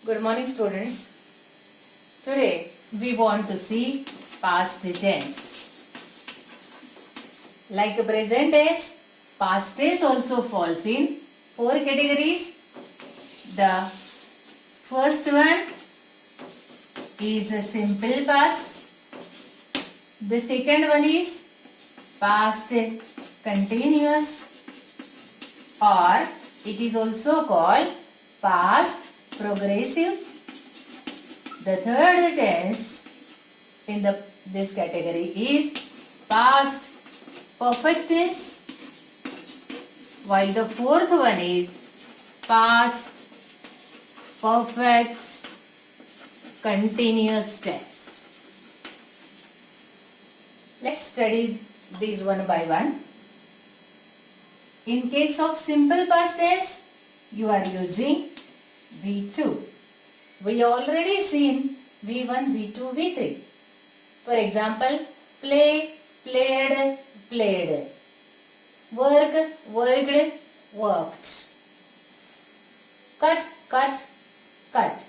Good morning, students. Today we want to see past tense. Like the present tense, past tense also falls in four categories. The first one is a simple past. The second one is past continuous, or it is also called past progressive. The third tense in this category is past perfect tense, while the fourth one is past perfect continuous tense. Let's study these one by one. In case of simple past tense, you are using V2. We already seen V1, V2, V3. For example, play, played, played. Work, worked, worked. Cut, cut, cut.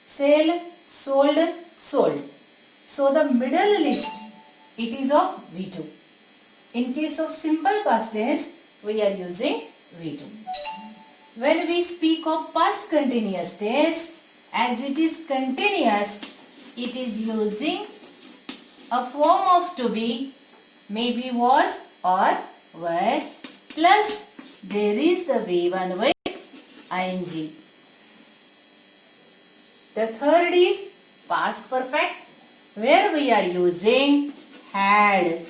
Sell, sold, sold. So the middle list, it is of V2. In case of simple past tense, we are using V2. When we speak of past continuous tense, as it is continuous, it is using a form of to be, maybe was or were, plus there is the V1 with ing. The third is past perfect, where we are using had,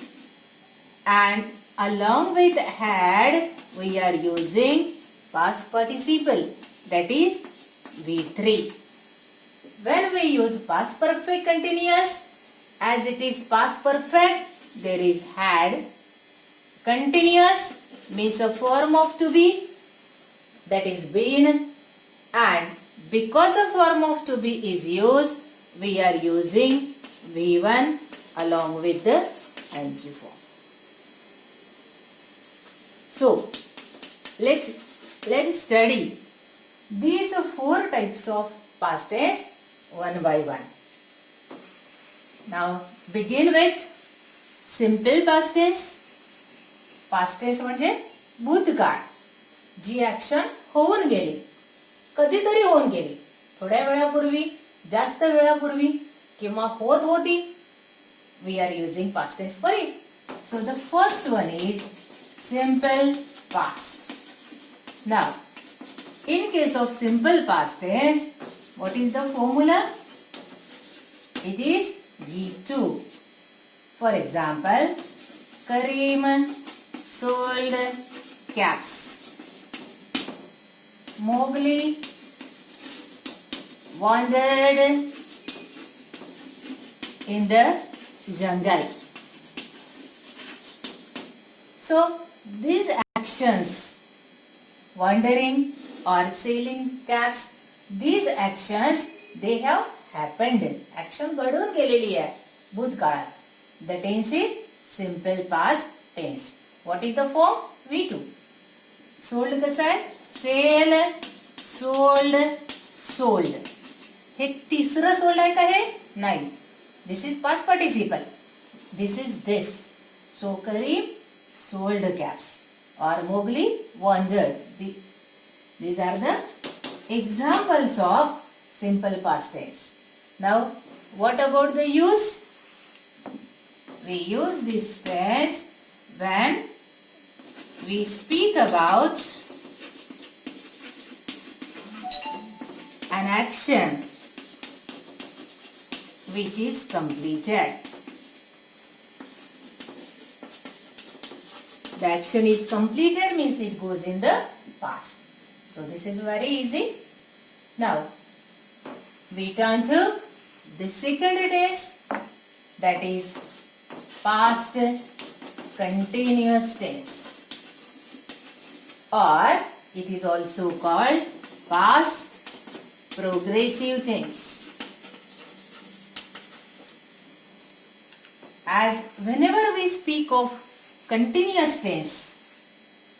and along with had we are using past participle, that is V3. When we use past perfect continuous, as it is past perfect, there is had. Continuous means a form of to be, that is been, and because a form of to be is used, we are using V1 along with the ing form. So, let's study these four types of past tense one by one. Now begin with simple past tense. Past tense म्हणजे भूतकाळ, जी action होऊन गेली, कधीतरी होऊन गेली, थोड्या वेळापूर्वी, जास्त वेळापूर्वी किंवा होत होती. We are using past tense for it. So the first one is simple past. Now in case of simple past tense, what is the formula? It is V2. For example, Kareem sold caps. Mowgli wandered in the jungle. So these actions, wandering or selling caps, these actions they have happened. Action घडून गेलेली आहे भूतकाळात. The tense is simple past tense. What is the form? V2. Sold कसं आहे? Sell, sold, sold. हे तिसरं sold आहे का हे? नाही. This is past participle. This is this. So Kareem sold caps or Mowgli wandered. These are the examples of simple past tense. Now, what about the use? We use this tense when we speak about an action which is completed. The action is completed means it goes in the past. So this is very easy. Now we turn to the second tense, that is past continuous tense, or it is also called past progressive tense. As whenever we speak of continuous tense,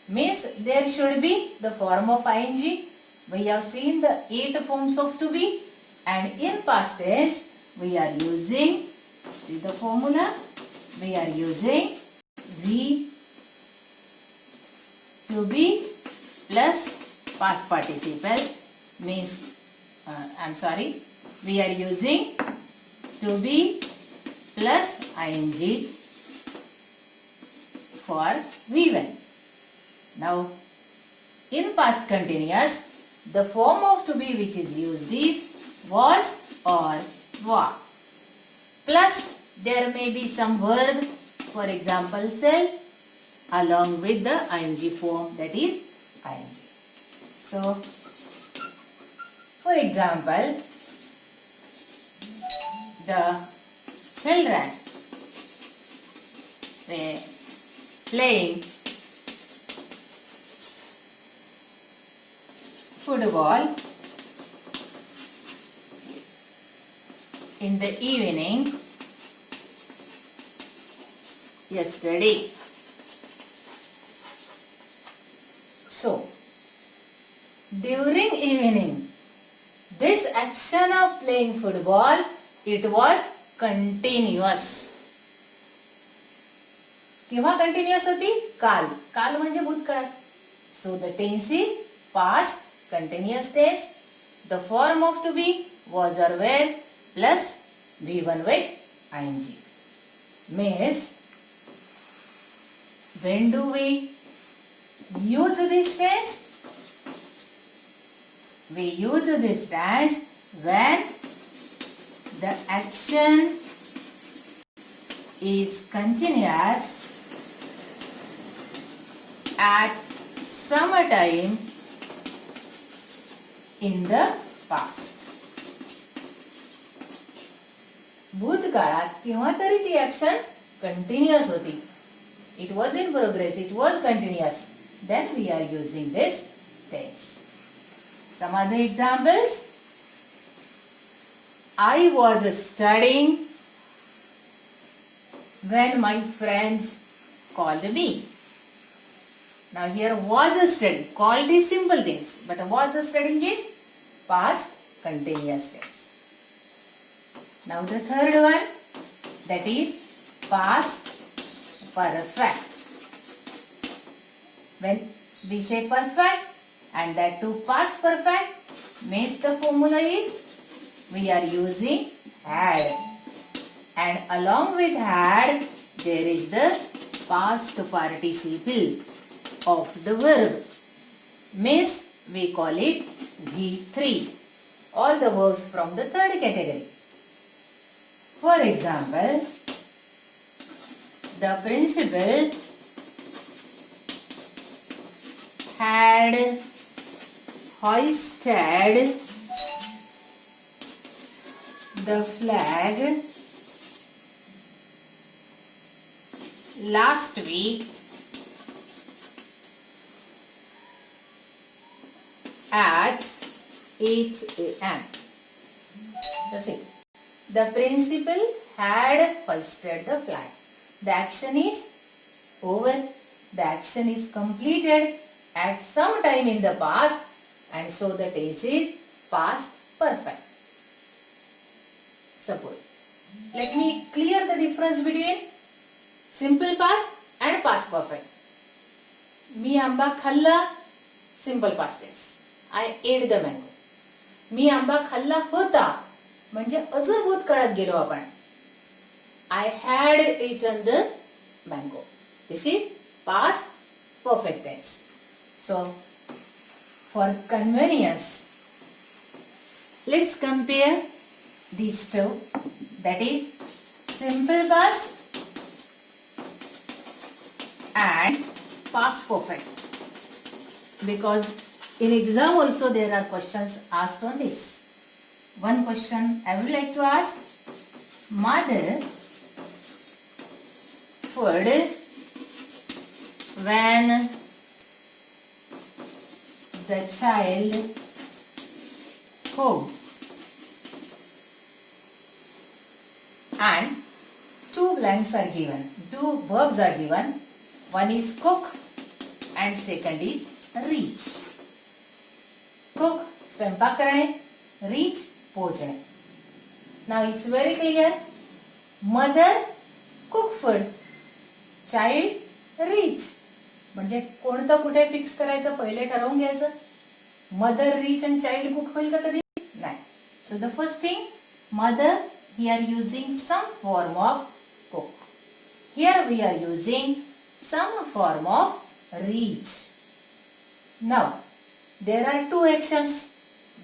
means there should be the form of ing we have seen the 8 forms of to be, and in past tense we are using, see the formula, we are using V to be plus past participle means, we are using to be plus ing for V1. Now, in past continuous, the form of to be which is used is was or were. Plus, there may be some verb, for example, shall, along with the ing form, that is ing. So, for example, the children were playing football in the evening yesterday. So, during evening, this action of playing football, it was continuous. केव्हा continuous होती? काल. काल म्हणजे भूतकाळ. So the tense is past continuous tense. The form of to be was or were plus V1 with ing. Means, when do we use this tense? We use this tense when the action is continuous at some time in the past. भूतकाळात केव्हा तरी ती action continuous होती. It was in progress, it was continuous. Then we are using this tense. Some other examples. I was studying when my friends called me. Now here was a study. Called is simple tense, but was a studying is past continuous tense. Now the third one, that is past perfect. When we say perfect and that too past perfect, means the formula is we are using had, and along with had there is the past participle of the verb, means we call it V3. All the verbs from the third category. For example, the principal had hoisted the flag last week at 8 a.m. So see, the principal had hoisted the flag. The action is over. The action is completed at some time in the past, and so the tense is past perfect. Suppose, let me clear the difference between simple past and past perfect. मी आंबा खाल्ला, simple past tense. I ate the mango. मी आंबा खाल्ला होता म्हणजे अजून भूतकाळात गेलो आपण. I had eaten the mango. This is past perfect tense. So, for convenience, let's compare these two. That is simple past and past perfect. Because in exam also there are questions asked on this. One question I would like to ask. Mother food when the child home. And two blanks are given. Two verbs are given. One is cook and second is reach. Cook स्वयंपाक करणे, reach पोहोचणे. नाव it's very clear. Mother cook food, child reach. म्हणजे कोणतं कुठे fix करायचं, पहिले ठरवून घ्यायचं. Mother reach and child cook होईल का कधी? नाही. So the first thing, mother, we are using some form of cook. Here we are using some form of reach. Now there are two actions.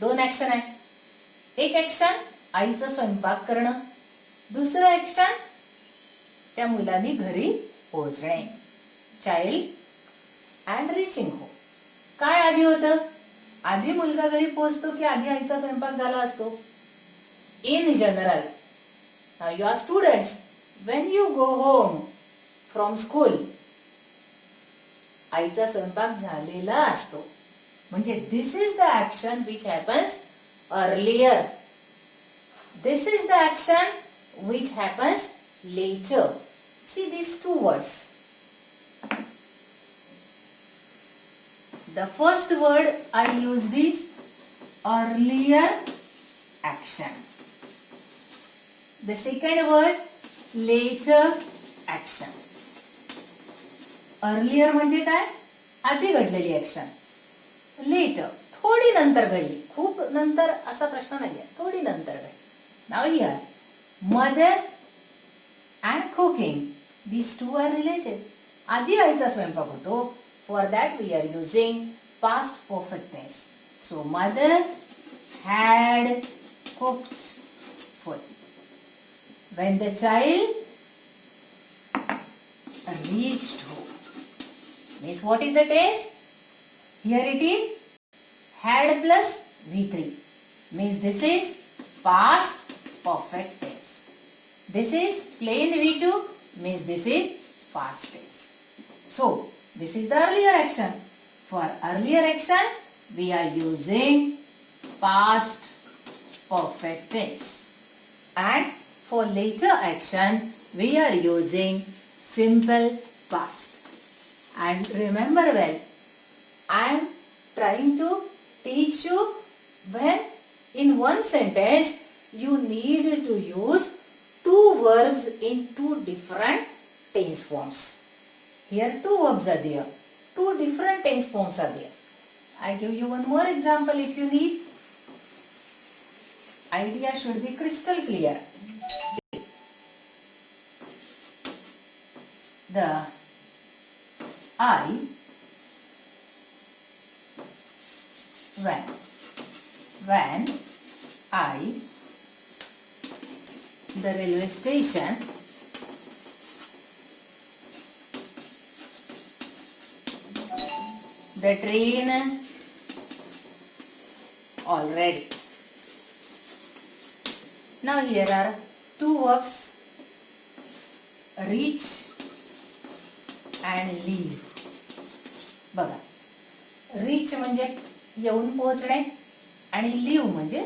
दोन action आहे. एक action आईचं स्वयंपाक करणं, दुसरं ऍक्शन त्या मुलांनी घरी पोहोचणे, चाइल्ड अँड रिचिंग होम. काय आधी होतं? आधी मुलगा घरी पोहोचतो की आधी आईचा स्वयंपाक झाला असतो? In general, now you are students, when you go home from school, आईचा स्वयंपाक झालेला असतो. म्हणजे this is the action which happens earlier. This is the action which happens later. See these two words. The first word I used is earlier action. The second word later action. Earlier म्हणजे काय? आधी घडलेली action. Later थोडी नंतर घडली, खूप नंतर असा प्रश्न नाहीये, थोडी नंतर घडली. Now here, mother and cooking, these two are related. आधी आईचा स्वयंपाक होतो. For that we are using past perfect tense. So mother had cooked food. When the child reached home, means what is the tense? Here it is had plus V3, means this is past perfect tense. This is plain V2, means this is past tense. So this is the earlier action. For earlier action we are using past perfect tense, and for later action we are using simple past. And remember well, I am trying to teach you when in one sentence you need to use two verbs in two different tense forms. Here two verbs are there, two different tense forms are there. I give you one more example if you need. Idea should be crystal clear. See, the I when I the railway station, the train already. Now here are two verbs, reach and leave. बघा, reach म्हणजे येऊन पोहोचणे आणि leave म्हणजे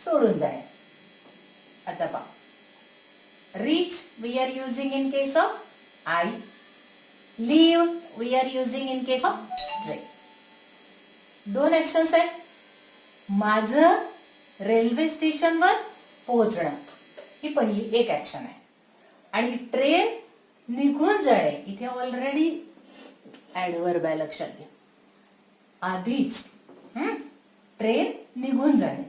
सोडून जाणे. आता पहा, reach we are using in case of I, leave we are using in case of train. दोन ऍक्शन्स आहेत. माझं रेल्वे स्टेशनवर पोहोचणं ही पहिली एक ऍक्शन आहे, आणि ट्रेन निघून जाणे इथे ऑलरेडी ऍडव्हर्ब आहे, लक्षात घ्या. आधीच ट्रेन निघून जाणे.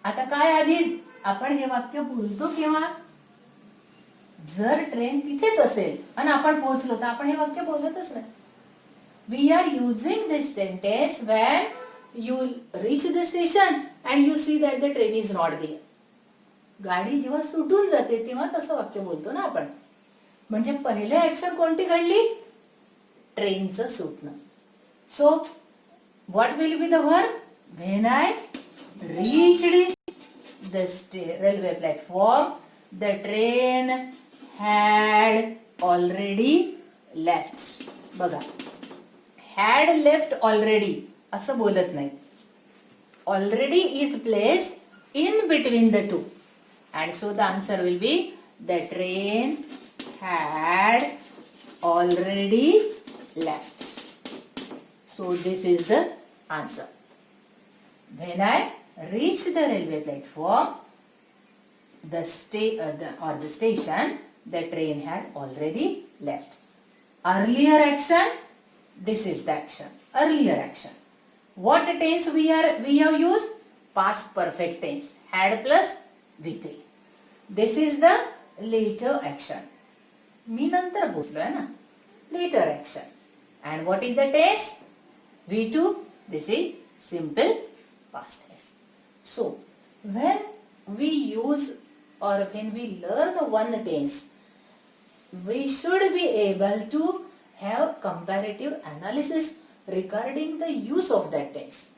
आता काय आधी आपण हे वाक्य बोलतो केव्हा? जर ट्रेन तिथेच असेल आणि आपण पोहोचलो तर आपण हे वाक्य बोलतच नाही. We are using this sentence when you reach the station and you see that the train is not there. गाडी जेव्हा सुटून जाते तेव्हाच असं वाक्य बोलतो ना आपण. म्हणजे पहिले ऍक्शन कोणती घडली? ट्रेनचं सुटणं. So what will be the verb? When I reached the railway platform, the train had already left. बघा, had left already असं बोलत नाही. Already is placed in between the two, and so the answer will be the train had already left. So this is the answer. When I reached the railway platform, the station, the train had already left. Earlier action, this is the action. Earlier action. What tense we have used? Past perfect tense. Had plus V3. This is the later action. मी नंतर पोचलो आहे ना. Later action. And what is the tense? V2. This is simple past tense. So, when we use or when we learn one tense, we should be able to have comparative analysis regarding the use of that tense.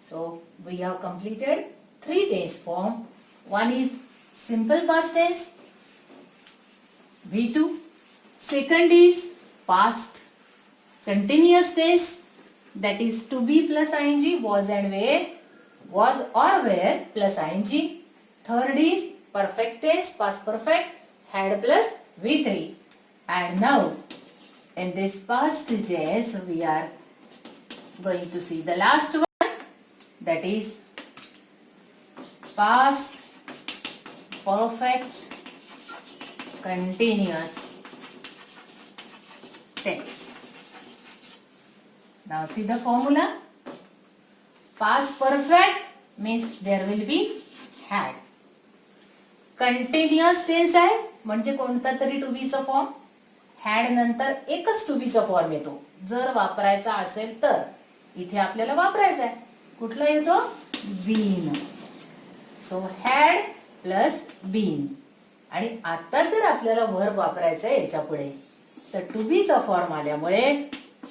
So, we have completed 3 tense form. One is simple past tense, V2. Second is past continuous tense, that is to be plus ing, was and were, was or were plus ing. Third is perfect tense, past perfect, had plus V3. And now in this past tense we are going to see the last one, that is past perfect continuous tense. Now see the formula. Past perfect means there will be had. Continuous tense आहे म्हणजे कोणता तरी to be चा form. Had नंतर एकच to be चा form येतो. जर वापरायचा असेल तर इथे आपल्याला वापरायचा आहे. कुठला येतो? Been. So had plus been. आणि आता जर आपल्याला वर्ब वापरायचा आहे याच्या पुढे तर टू बी चा फॉर्म आल्यामुळे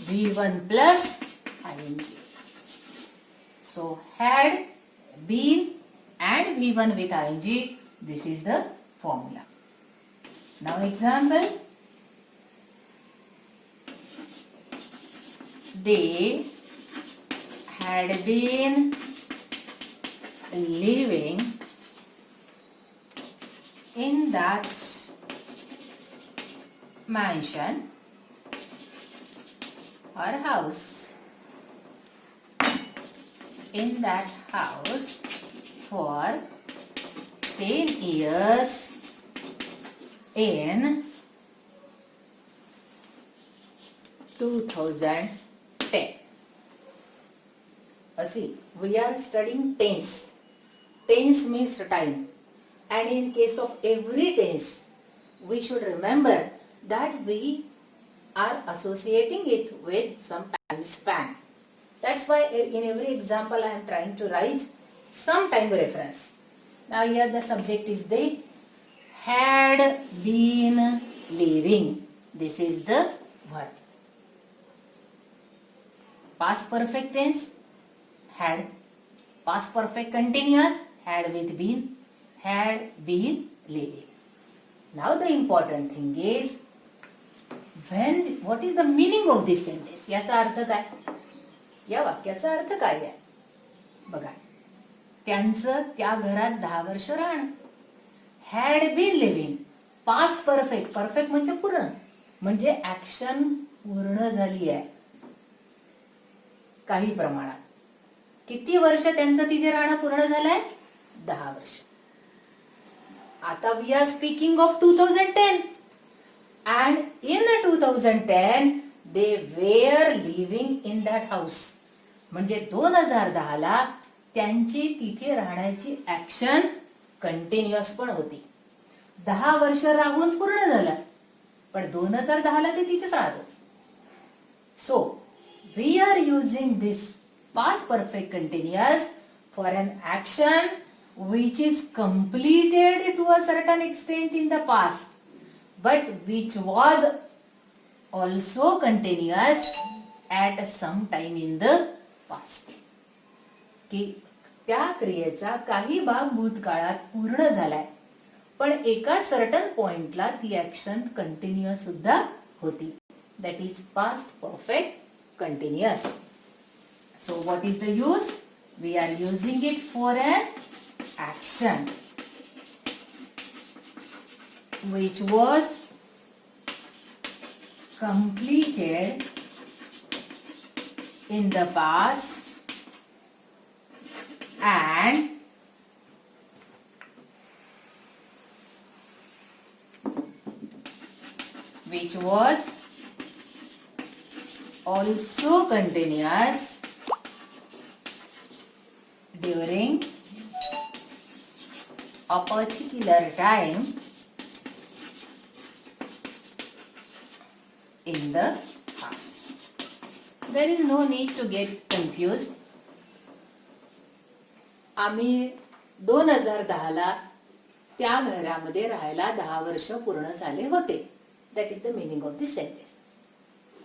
V1 plus ing. So had, been and V1 with ing. This is the formula. Now example. They had been living in that mansion or house. In that house for 10 years in 2010. See, we are studying tense. Tense means time. And in case of every tense, we should remember that we are associating it with some time span. That's why in every example I am trying to write some time reference. Now here the subject is they had been living. This is the verb. Past perfect tense, had. Past perfect continuous, had with been, had been living. Now the important thing is, what is the meaning of this sentence? याचा अर्थ काय? या वाक्याचा अर्थ काय आहे? बघा, त्यांचं त्या घरात 10 वर्ष राहणं. Had been living. Past perfect. Perfect म्हणजे पूर्ण, म्हणजे ऍक्शन पूर्ण झाली आहे काही प्रमाणात. किती वर्ष त्यांचं तिथे राहणं पूर्ण झालंय? 10 वर्ष. आता we are speaking of 2010 and in 2010 they were living in that house. म्हणजे 2010 ला त्यांची तिथे राहण्याची ऍक्शन कंटिन्युअस पण होती. 10 वर्ष राहून पूर्ण झालं, पण 2010 ला ते तिथेच राहत होते. So we are using this past perfect continuous for an action which is completed to a certain extent in the past, but which was also continuous at some time in the past. की त्या क्रियेचा काही भाग भूतकाळात पूर्ण झालाय, पण एका certain पॉइंटला ती ऍक्शन कंटिन्युअस सुद्धा होती. That is past perfect continuous. So what is the use? We are using it for an action which was completed in the past and which was also continuous during a particular time in the past. There is no need to get confused. आम्ही 2010ला त्या घरामध्ये राहायला 10 वर्ष पूर्ण झाले होते. That is the meaning of this sentence.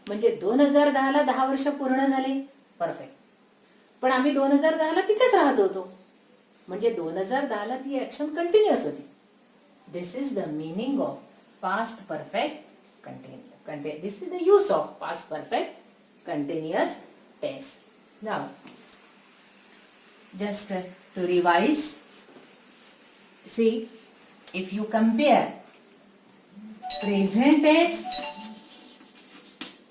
म्हणजे 2010ला 10 वर्ष पूर्ण झाले. परफेक्ट. पण आम्ही 2010ला तिथेच राहत होतो. म्हणजे 2010ला ती ऍक्शन कंटिन्युअस होती. This is the meaning of past perfect continuous. This is the use of past perfect continuous tense. Now just to revise, see, if you compare present tense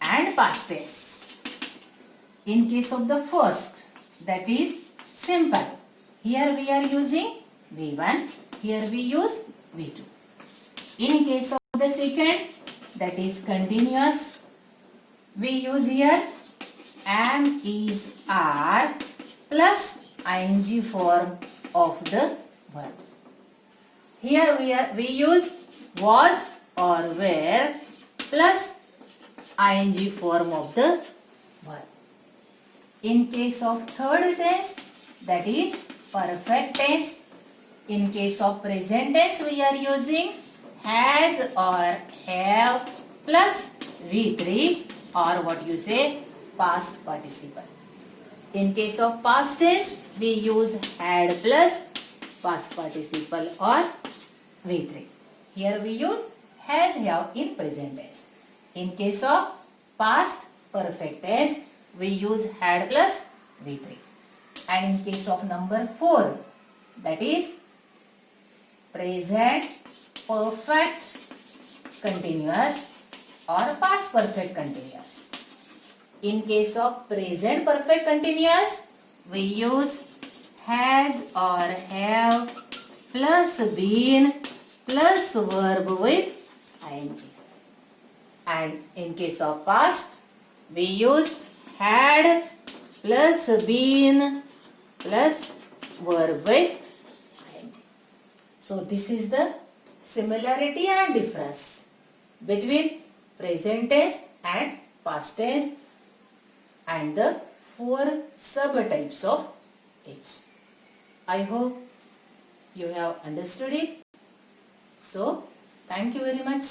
and past tense, in case of the first, that is simple, here we are using V1, here we use V2. In case of the second, that is continuous, we use here am, is, are plus ing form of the verb. Here we use was or were plus ing form of the verb. In case of third tense, that is perfect tense, in case of present tense we are using has or have plus V3 or what you say past participle. In case of past tense, we use had plus past participle or V3. Here we use has, have in present tense. In case of past perfect tense, we use had plus V3. And in case of number 4, that is present perfect continuous or past perfect continuous. In case of present perfect continuous, we use has or have plus been plus verb with ing. And in case of past, we use had plus been plus verb with ing. So this is the similarity and difference between present tense and past tense and the 4 subtypes of it. I hope you have understood it. So, thank you very much.